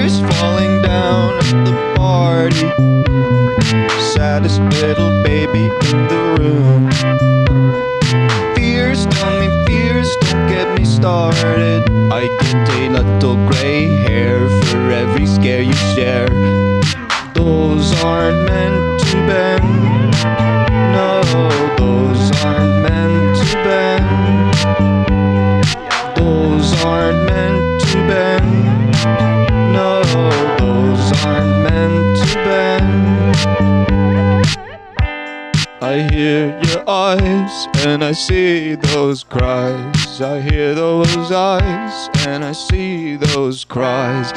tears falling down at the party. Saddest little baby in the room. Fears, tell me fears, don't get me started. I get a little gray hair for every scare you share. Those aren't meant to bend. No, those aren't meant to bend. Those aren't meant to bend. No, those aren't meant to bend. I hear your eyes and I see those cries. I hear those eyes and I see those cries.